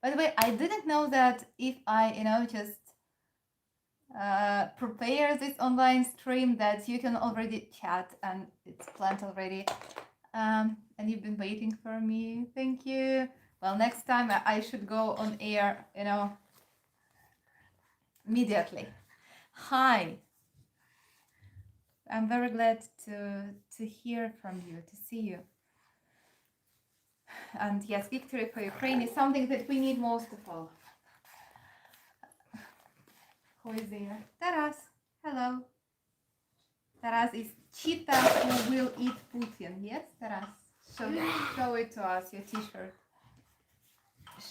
By the way, I didn't know that if I, just prepare this online stream, that you can already chat and it's planned already. And you've been waiting for me. Thank you. Well, next time I should go on air, immediately. Hi. I'm very glad to hear from you, to see you. And yes, victory for Ukraine is something that we need most of all. Who is there? Taras. Hello. Taras is cheetah who will eat Putin. Yes, Taras? Show it to us, your t-shirt.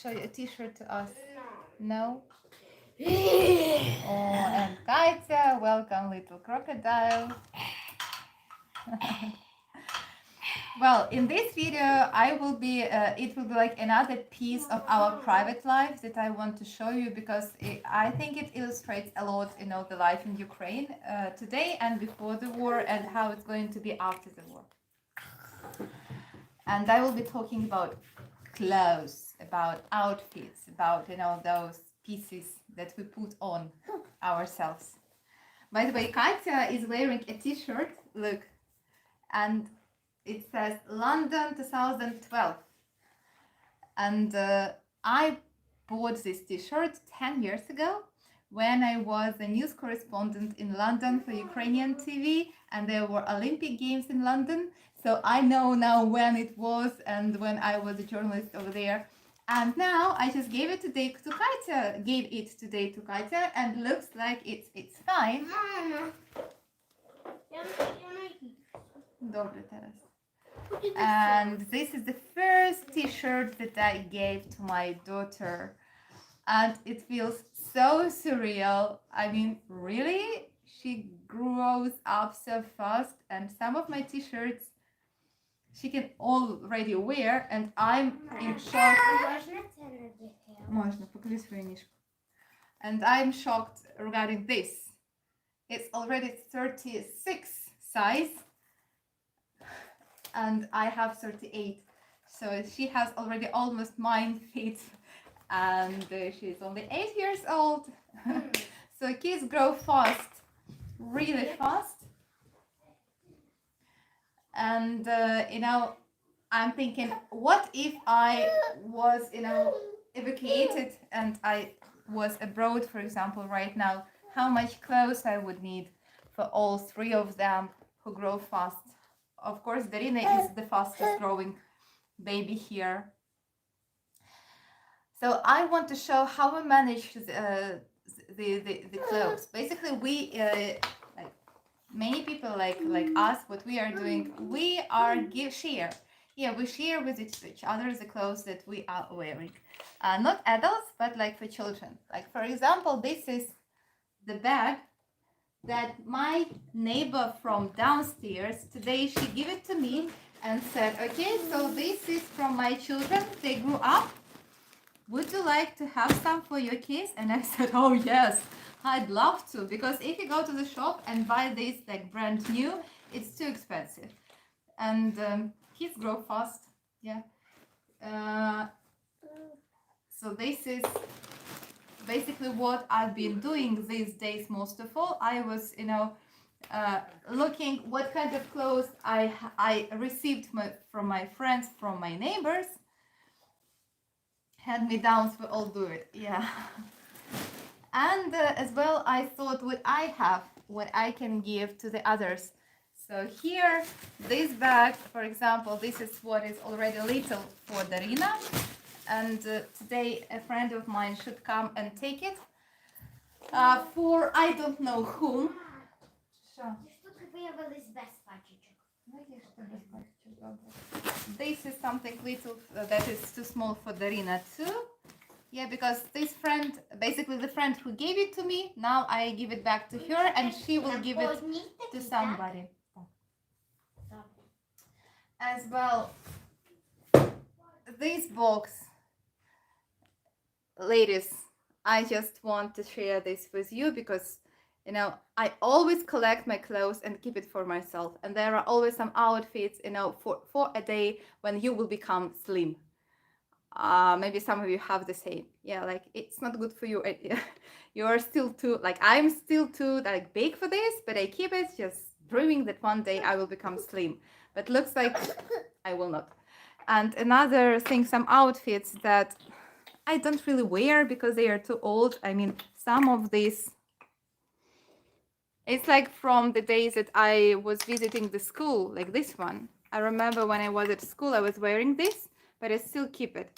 Show your t-shirt to us. No? Oh, and Katya, welcome, little crocodile. Well, in this video, it will be like another piece of our private life that I want to show you, because I think it illustrates a lot, the life in Ukraine today and before the war, and how it's going to be after the war. And I will be talking about clothes, about outfits, about, those pieces that we put on ourselves. By the way, Katya is wearing a t-shirt, look, and it says London 2012. And I bought this t-shirt 10 years ago when I was a news correspondent in London for Ukrainian TV, and there were Olympic Games in London. So I know now when it was and when I was a journalist over there. And now I just gave it today to Katya, and looks like it's fine. Добре, Taras. And this is the first t-shirt that I gave to my daughter, and it feels so surreal. I mean, really, she grows up so fast, and some of my t-shirts she can already wear, and I'm in shock. Можно, покажи свою ніжку. And I'm shocked regarding this. It's already 36 size, and I have 38, so she has already almost mine feet, and she's only 8 years old. So kids grow fast, really fast. And I'm thinking, what if I was evacuated and I was abroad, for example, right now, how much clothes I would need for all three of them who grow fast. Of course, Darina is the fastest growing baby here. So I want to show how we manage the clothes. Basically, we like many people like us, what we are doing, we are share. Yeah, we share with each other the clothes that we are wearing. Not adults, but like for children. Like, for example, this is the bag that my neighbor from downstairs, today she gave it to me and said, okay, so this is from my children, they grew up, would you like to have some for your kids? And I said, oh yes, I'd love to, because if you go to the shop and buy this like brand new, it's too expensive. And kids grow fast. Yeah. So this is basically what I've been doing these days. Most of all, I was looking what kind of clothes I received from my friends, from my neighbors. Hand-me-downs, we all do it. Yeah. And as well, I thought what I have, what I can give to the others. So here, this bag, for example, this is what is already little for Darina. And today a friend of mine should come and take it for I don't know whom. This is something little that is too small for Darina too. Yeah, because this friend, basically the friend who gave it to me, now I give it back to her and she will give it to somebody. As well, this box, ladies, I just want to share this with you because, I always collect my clothes and keep it for myself. And there are always some outfits, for a day when you will become slim. Maybe some of you have the same. Yeah, like it's not good for you. You're still too, like I'm still too like big for this, but I keep it just dreaming that one day I will become slim. But looks like I will not. And another thing, some outfits that I don't really wear because they are too old. I mean, some of these, it's like from the days that I was visiting the school, like this one. I remember when I was at school, I was wearing this, but I still keep it.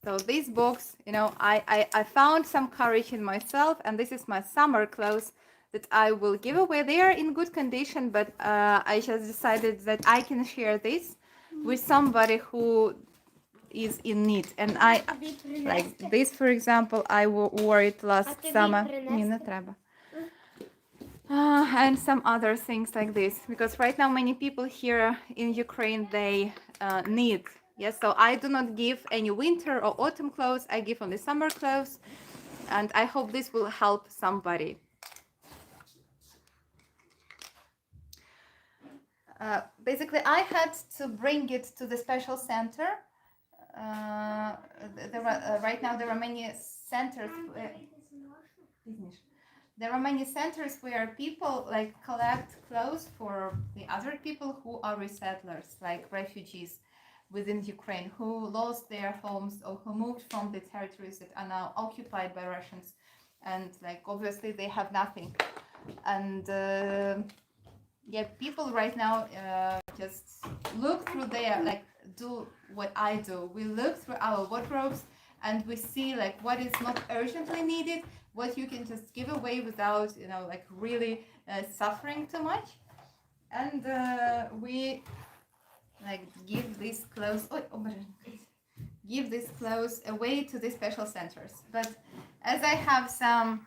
So this box, you know, I found some courage in myself, and this is my summer clothes that I will give away. They are in good condition, but I just decided that I can share this with somebody who is in need. And I, like this, for example, I wore it last summer. Ні, не треба. And some other things like this, because right now many people here in Ukraine, they need, yes, so I do not give any winter or autumn clothes, I give only summer clothes, and I hope this will help somebody. Basically, I had to bring it to the special center. Right now there are many centers. There are many centers where people like collect clothes for the other people who are resettlers, like refugees within Ukraine, who lost their homes or who moved from the territories that are now occupied by Russians, and like obviously they have nothing. And yeah, people right now just look through their, like, do what I do. We look through our wardrobes and we see like what is not urgently needed, what you can just give away without, you know, like really suffering too much. And we like give these clothes, give these clothes away to the special centers. But as I have some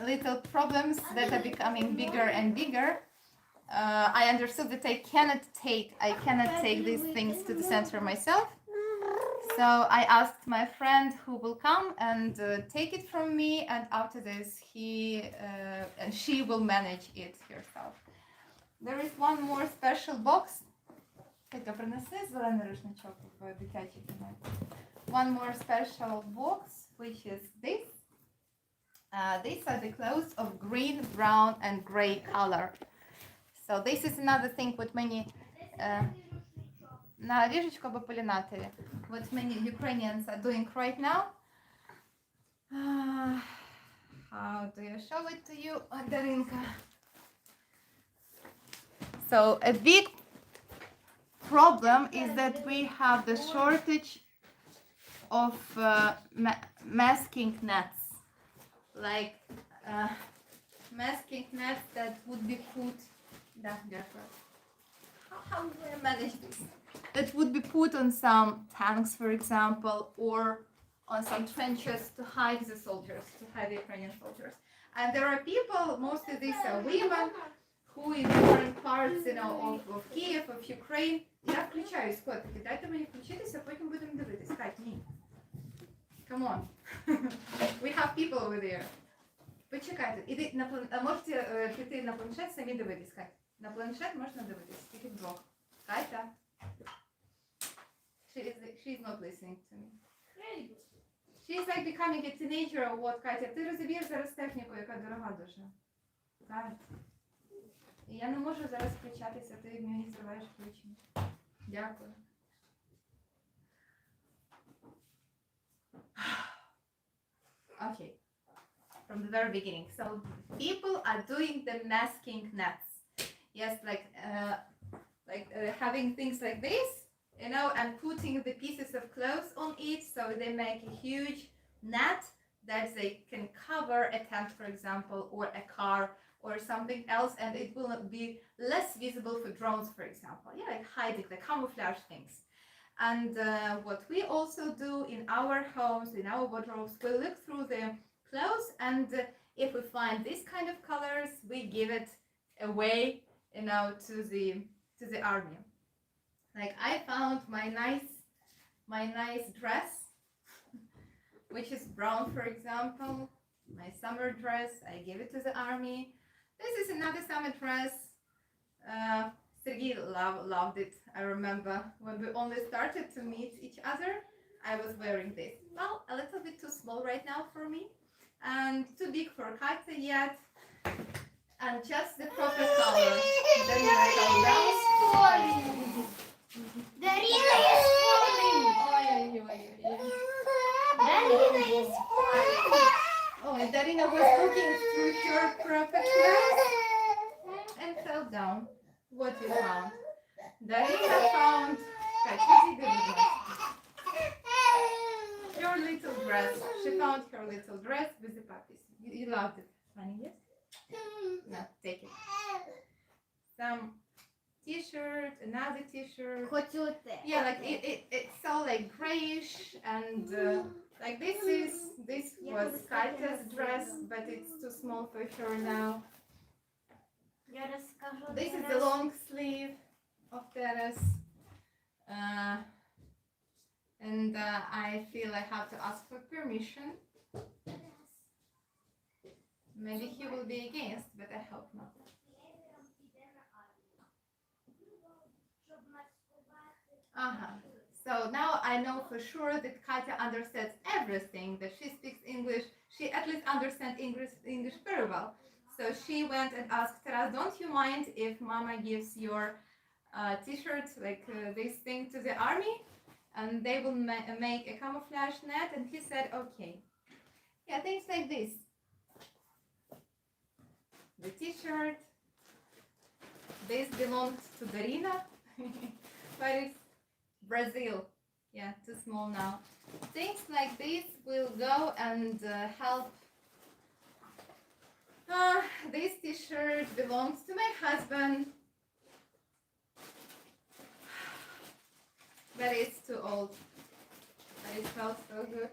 little problems that are becoming bigger and bigger, I understood that I cannot take these things to the center myself. So I asked my friend who will come and take it from me, and after this he and she will manage it herself. There is one more special box. One more special box, which is this. These are the clothes of green, brown, and gray color. So this is another thing what many what many Ukrainians are doing right now. How do you show it to you, Darinka? So a big problem is that we have the shortage of masking nets, like masking nets that would be put. How do I manage this? That would be put on some tanks, for example, or on some trenches to hide the soldiers, to hide the Ukrainian soldiers. And there are people, mostly these are women, who in different parts, you know, of Kiev, of Ukraine. Я включаюсь, котики, дайте мені включитися, потім будемо дивитись. Кать, ні. Come on. We have people over there. Почекайте, іди на можете піти на планшет, самі дивитись, Кать. На планшет можна дивитись, тільки вдвох. Катя. She's not listening to me. She's like becoming a teenager or what, Катя? Ти розіб'єш зараз техніку, яка дорога дуже. Катя. І я не можу зараз включатися, ти мені зриваєш включення. Дякую. Okay. From the very beginning. So people are doing the masking nets. Yes, like having things like this, you know, and putting the pieces of clothes on it, so they make a huge net that they can cover a tent, for example, or a car or something else, and it will be less visible for drones, for example. Yeah, like hiding the camouflage things. And what we also do in our homes, in our wardrobes, we look through the clothes, and if we find this kind of colors, we give it away, you know, to the army. Like I found my nice dress, which is brown, for example, my summer dress. I gave it to the army. This is another summer dress. Sergei loved it. I remember when we only started to meet each other, I was wearing this. Well, a little bit too small right now for me, and too big for Katya yet, and just the proper color. Then you go down. Darina is falling. Darina is falling. Oh, and Darina was looking through her proper dress and fell down. What you found? Darina found her little dress. She found her little dress with the puppies. You loved it, honey, yes? No, take it. Some t-shirt, another t-shirt. Yeah, like it's all like grayish and like this was Katya's dress, but it's too small for her now. This is the long sleeve of Teres. And I feel I have to ask for permission. Maybe he will be against, but I hope not. So now I know for sure that Katya understands everything, that she speaks English. She at least understands English very well. So she went and asked Taras, don't you mind if Mama gives your t-shirt, like this thing to the army? And they will make a camouflage net. And he said, okay. Yeah, things like this. The t-shirt. This belongs to Darina. But it's Brazil. Yeah, too small now. Things like this will go and help. This t-shirt belongs to my husband. But it's too old. But it felt so good.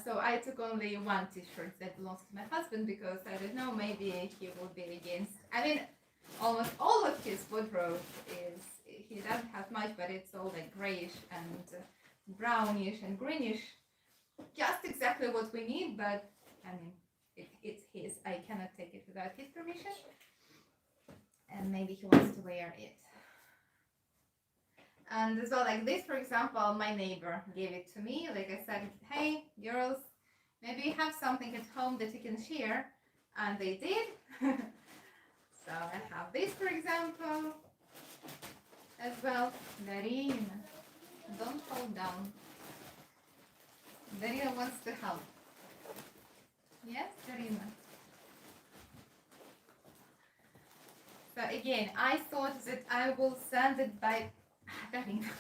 So I took only one t-shirt that belongs to my husband because I don't know, maybe he will be against. I mean, almost all of his wardrobe is, he doesn't have much, but it's all like grayish and brownish and greenish. Just exactly what we need, but I mean, it's his. I cannot take it without his permission. And maybe he wants to wear it. And so like this, for example, my neighbor gave it to me. Like I said, hey, girls, maybe you have something at home that you can share. And they did. So I have this, for example, as well. Darina, don't fall down. Darina wants to help. Yes, Darina? So again, I thought that I will send it by Darina.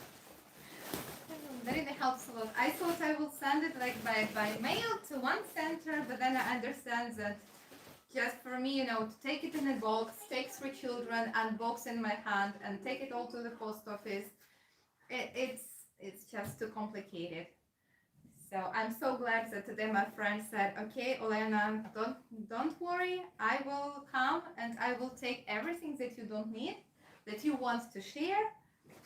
Darina helps a lot. I thought I will send it like by mail to one center, but then I understand that just for me, you know, to take it in a box, take 3 children, unbox in my hand, and take it all to the post office, it's just too complicated. So I'm so glad that today my friend said, okay, Olena, don't worry, I will come and I will take everything that you don't need, that you want to share,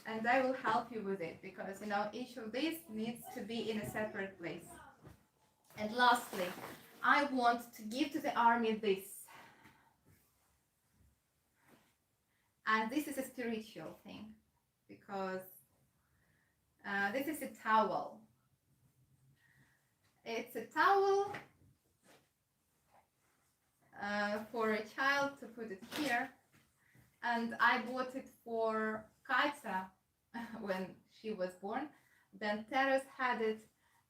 and I will help you with it, because, you know, each of these needs to be in a separate place. And lastly, I want to give to the army this. And this is a spiritual thing, because this is a towel. It's a towel for a child to put it here. And I bought it for Katya when she was born. Then Teres had it,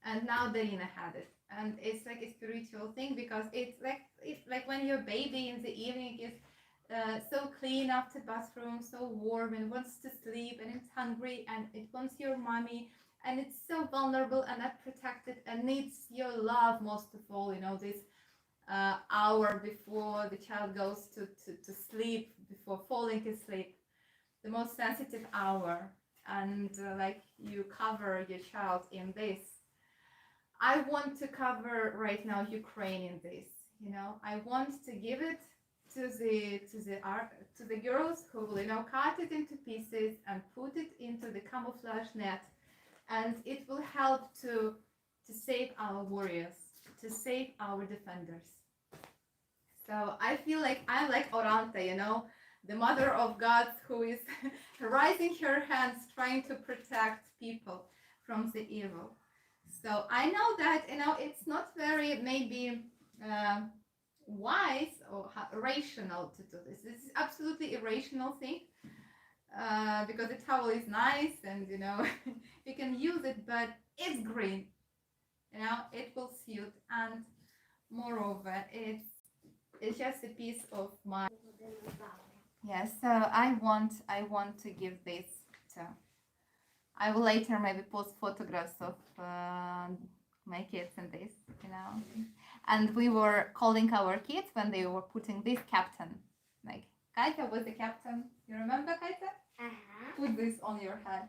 and now Darina had it. And it's like a spiritual thing, because it's like when your baby in the evening is so clean after bathroom, so warm, and wants to sleep, and it's hungry, and it wants your mommy, and it's so vulnerable and not protected, and needs your love most of all, you know, this hour before the child goes to sleep, before falling asleep, the most sensitive hour, and like you cover your child in this. I want to cover right now Ukraine in this, you know. I want to give it to the girls who will, you know, cut it into pieces and put it into the camouflage net, and it will help to to save our warriors, to save our defenders. So I feel like I'm like Oranta, you know, the mother of God who is raising her hands trying to protect people from the evil. So I know that, you know, it's not very maybe wise or rational to do this. This is absolutely irrational thing because the towel is nice and, you know, you can use it, but it's green, you know, it will suit. And moreover, it's just a piece of my, yeah, so I want to give this to, I will later maybe post photographs of my kids in this, you know. And we were calling our kids when they were putting this captain. Like, Kaita was the captain. You remember, Kaita? Put this on your head.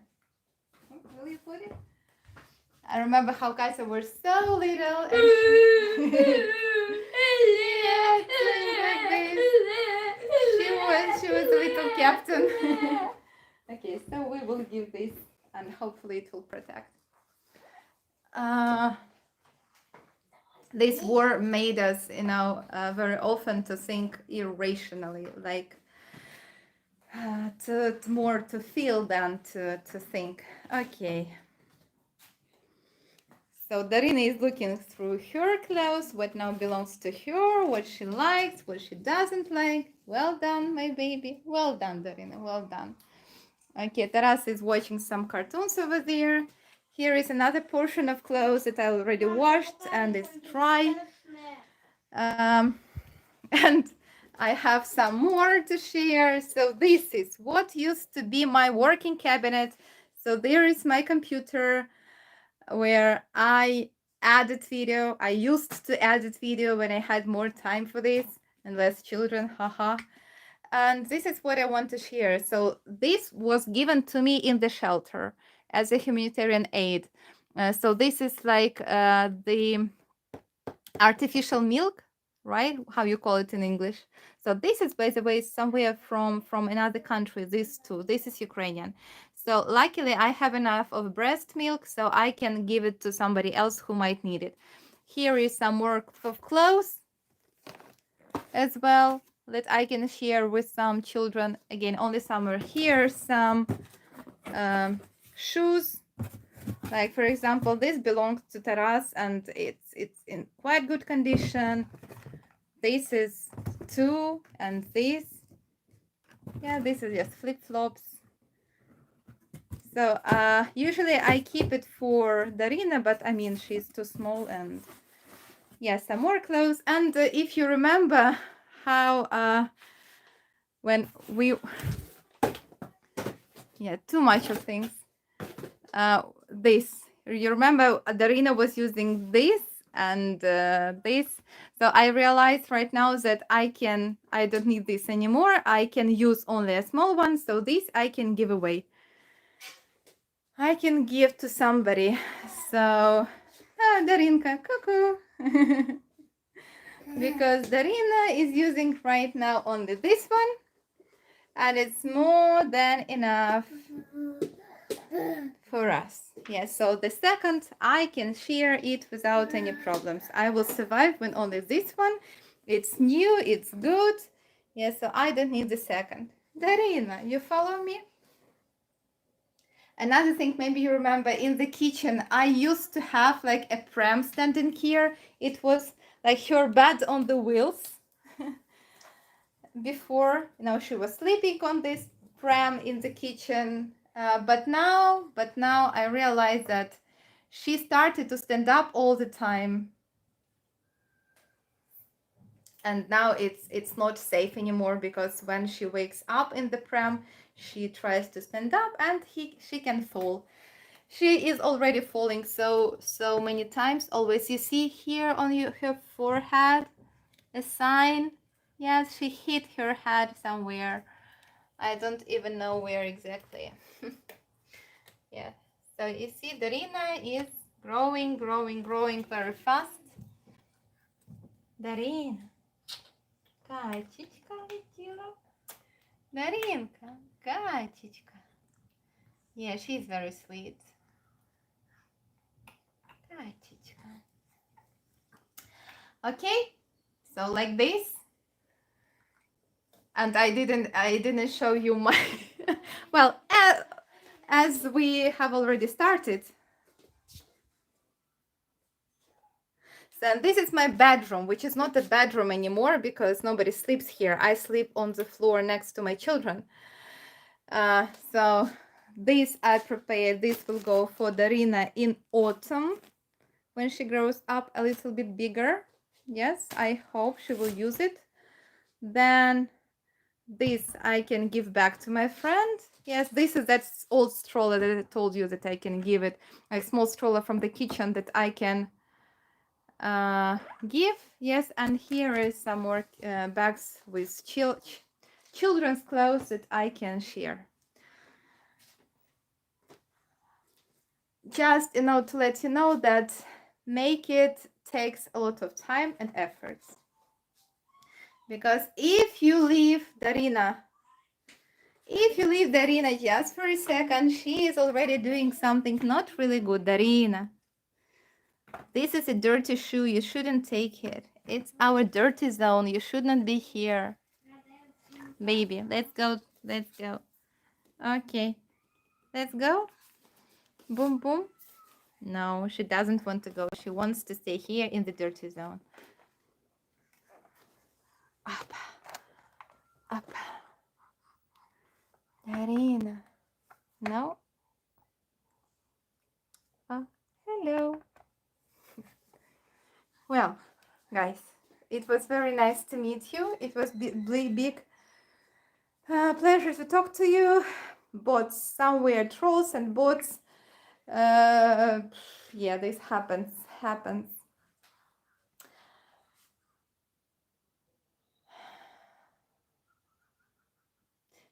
Will you put it? I remember how Kaita was so little and she was a little captain. Okay, so we will give this and hopefully it will protect. This war made us, you know, very often to think irrationally, like to more to feel than to think. Okay. So Darina is looking through her clothes, what now belongs to her, what she likes, what she doesn't like. Well done, my baby. Well done, Darina. Well done. Okay, Taras is watching some cartoons over there. Here is another portion of clothes that I already washed and it's dry. And I have some more to share. So this is what used to be my working cabinet. So there is my computer where I added video. I used to edit video when I had more time for this and less children, haha. And this is what I want to share. So this was given to me in the shelter as a humanitarian aid. So this is like the artificial milk, right? How you call it in English. So this is, by the way, somewhere from another country, this too. This is Ukrainian. So luckily I have enough of breast milk so I can give it to somebody else who might need it. Here is some more of clothes as well that I can share with some children. Again, only some are here. Some shoes. Like, for example, this belongs to Taras and it's in quite good condition. This is two, and this, yeah, this is just flip-flops. So usually I keep it for Darina, but I mean, she's too small. And yeah, some more clothes. And if you remember how when we, yeah, too much of things. This, you remember Darina was using this and this. So I realized right now that I don't need this anymore. I can use only a small one. So this I can give away. I can give to somebody. So, Darinka, cuckoo. Because Darina is using right now only this one. And it's more than enough for us. Yes, so the second I can share it without any problems. I will survive when only this one. It's new, it's good. Yes, so I don't need the second. Darina, you follow me? Another thing, maybe you remember in the kitchen, I used to have like a pram standing here. It was like her bed on the wheels. Before, you know, she was sleeping on this pram in the kitchen. But now I realized that she started to stand up all the time. And now it's not safe anymore because when she wakes up in the pram, she tries to stand up and she can fall. She is already falling so many times. Always you see here on her forehead a sign. Yes, she hit her head somewhere. I don't even know where exactly. Yeah. So you see, Darina is growing very fast. Darina. Качечка летела. Даринка. Качечка. Yeah, she's very sweet. Качечка. Okay, so like this. And I didn't show you my well, as we have already started. So this is my bedroom, which is not a bedroom anymore because nobody sleeps here. I sleep on the floor next to my children. So this I prepared. This will go for Darina in autumn when she grows up a little bit bigger. Yes, I hope she will use it. Then this I can give back to my friend. Yes, this is that old stroller that I told you that I can give it, a small stroller from the kitchen that I can give. Yes, and here is some more bags with children's clothes that I can share. Just to let you know that make it takes a lot of time and efforts, because if you leave Darina just for a second, she is already doing something not really good. Darina, this is a dirty shoe, you shouldn't take it. It's our dirty zone, you should not be here. Baby, let's go. Okay, let's go. Boom boom. No, she doesn't want to go. She wants to stay here in the dirty zone. Up, up. Darina. No. Oh, hello. Well, guys, it was very nice to meet you. It was big pleasure to talk to you. Bots, somewhere trolls and bots. Yeah, this happens.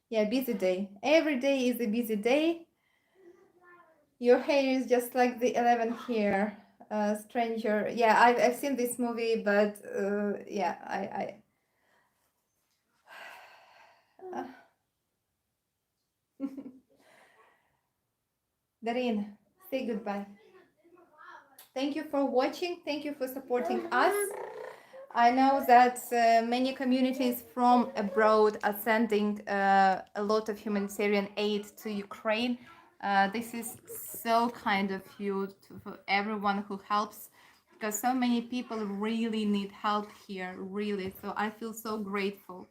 Yeah, busy day. Every day is a busy day. Your hair is just like the 11 here. Stranger. Yeah, I've seen this movie, but yeah, Darina, say goodbye. Thank you for watching. Thank you for supporting us. I know that many communities from abroad are sending a lot of humanitarian aid to Ukraine. This is so kind of you for everyone who helps, because so many people really need help here, really. So I feel so grateful.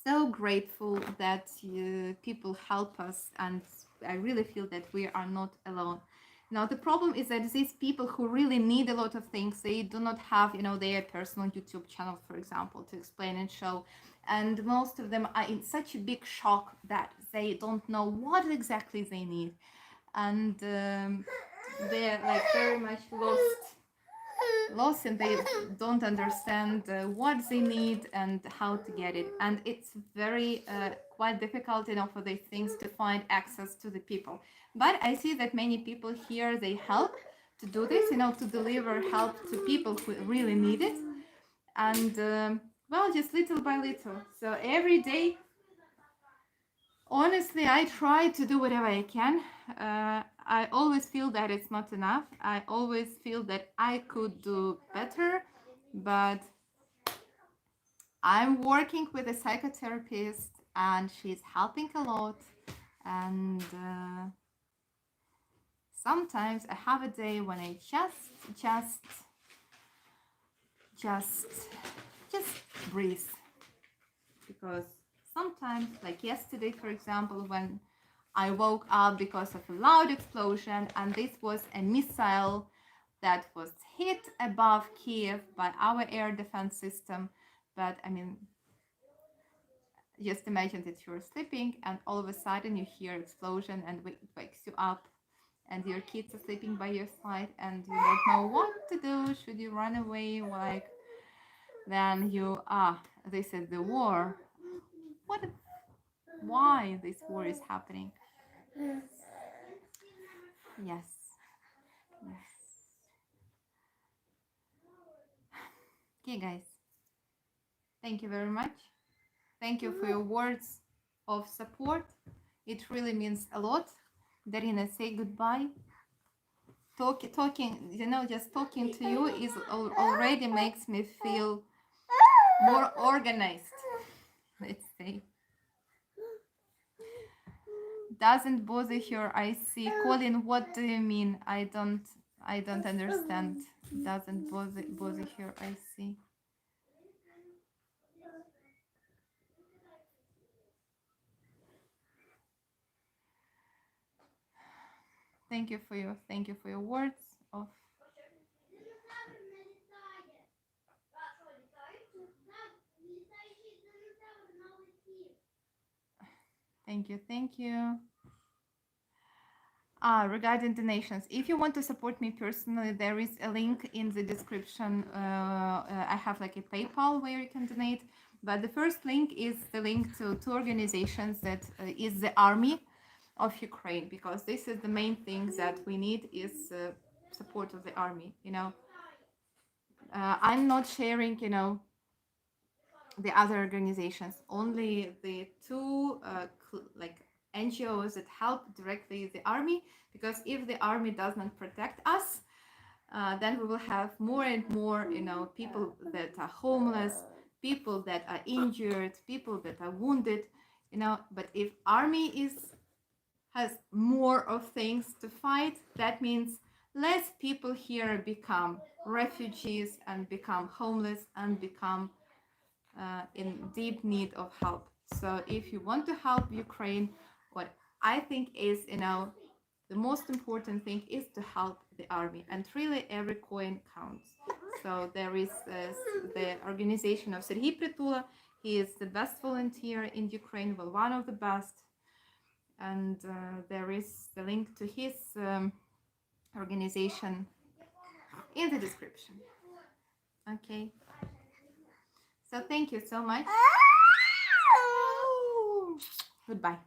So grateful that people help us, and I really feel that we are not alone. Now the problem is that these people who really need a lot of things, they do not have, their personal YouTube channel, for example, to explain and show, and most of them are in such a big shock that they don't know what exactly they need, and they're like very much lost and they don't understand what they need and how to get it, and it's very quite difficult for these things to find access to the people. But I see that many people here, they help to do this, to deliver help to people who really need it, and well, just little by little. So every day, honestly, I try to do whatever I can. I always feel that it's not enough. I always feel that I could do better, but I'm working with a psychotherapist and she's helping a lot. And sometimes I have a day when I just breathe, because sometimes, like yesterday, for example, when I woke up because of a loud explosion, and this was a missile that was hit above Kiev by our air defense system. But I mean, just imagine that you're sleeping and all of a sudden you hear explosion and it wakes you up, and your kids are sleeping by your side and you don't know what to do. Should you run away? Like, then this is the war. Why this war is happening? Yes. Okay, guys, thank you very much. Thank you for your words of support. It really means a lot. Darina, say goodbye. talking, you know, just talking to you is already makes me feel more organized. Let's say. Doesn't bother her, I see. Colin, what do you mean? I don't understand. Doesn't bother her, I see. Thank you for your words of thank you. Regarding donations, if you want to support me personally, there is a link in the description. I have like a PayPal where you can donate, but the first link is the link to two organizations that is the army of Ukraine, because this is the main thing that we need is support of the army. You know, I'm not sharing, you know, the other organizations, only the two like NGOs that help directly the army, because if the army does not protect us, then we will have more and more, you know, people that are homeless, people that are injured, people that are wounded, you know. But if army has more of things to fight, that means less people here become refugees and become homeless and become in deep need of help. So if you want to help Ukraine, what I think is, you know, the most important thing is to help the army, and really every coin counts. So there is the organization of Serhiy Pritula. He is the best volunteer in Ukraine, well, one of the best. And there is the link to his organization in the description. Okay. So thank you so much. Goodbye.